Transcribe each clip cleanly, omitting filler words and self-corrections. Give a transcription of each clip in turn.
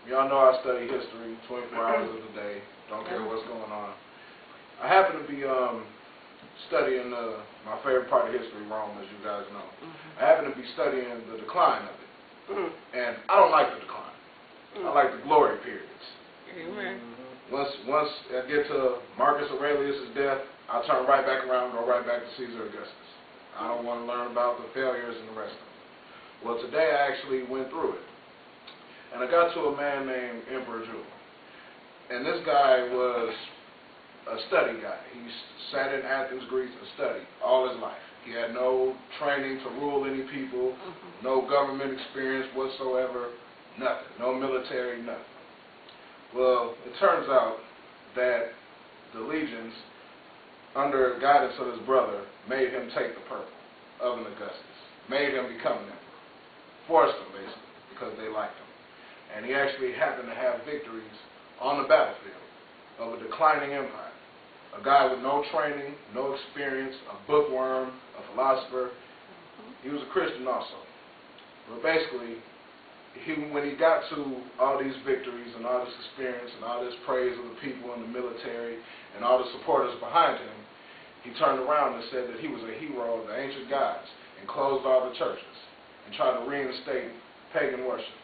Y'all know I study history 24 hours of the day. Don't care what's going on. I happen to be studying my favorite part of history, Rome, as you guys know. I happen to be studying the decline of it. And I don't like the decline. I like the glory periods. Once I get to Marcus Aurelius' death, I'll turn right back around and go right back to Caesar Augustus. I don't want to learn about the failures and the rest of it. Well, today I actually went through it. And I got to a man named Emperor Julian. And this guy was a study guy. He sat in Athens, Greece, and studied all his life. He had no training to rule any people, no government experience whatsoever, nothing. No military, nothing. Well, it turns out that the legions, under guidance of his brother, made him take the purple of an Augustus, made him become an emperor, forced him basically, because they liked him. And he actually happened to have victories on the battlefield of a declining empire. A guy with no training, no experience, a bookworm, a philosopher. He was a Christian also. But basically, when he got to all these victories and all this experience and all this praise of the people in the military and all the supporters behind him, he turned around and said that he was a hero of the ancient gods and closed all the churches and tried to reinstate pagan worship.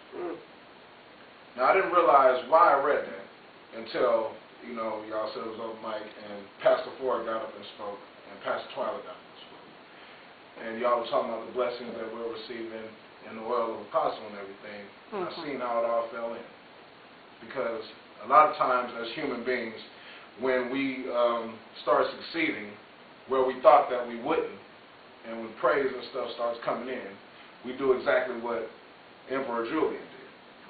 Now, I didn't realize why I read that until, y'all said it was open mic and Pastor Ford got up and spoke and Pastor Twilight got up and spoke. And y'all were talking about the blessings that we're receiving and the oil of apostle and everything. I seen how it all fell in. Because a lot of times as human beings, when we start succeeding where we thought that we wouldn't, and when praise and stuff starts coming in, we do exactly what Emperor Julian did.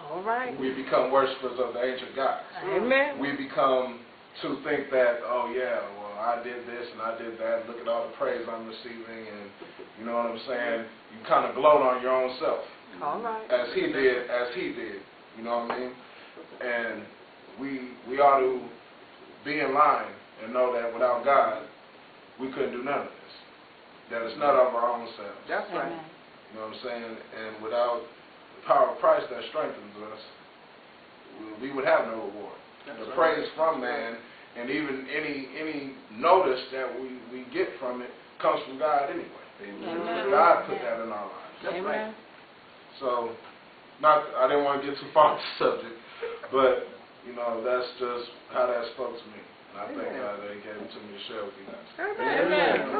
All right. We become worshipers of the ancient gods. Amen. We become to think that, oh yeah, well I did this and I did that, look at all the praise I'm receiving, and you know what I'm saying? You kind of gloat on your own self. All right. As he did, you know what I mean? And we ought to be in line and know that without God, we couldn't do none of this. That it's not of our own selves. That's right. You know what I'm saying? And without the power of Christ that strengthens us, we would have no reward. The praise from man and even any notice that we get from it comes from God anyway. Amen. God put that in our lives. Amen. Right. So, I didn't want to get too far off the subject, but that's just how that spoke to me. And I thank God that He gave it to me to share with you guys. Amen.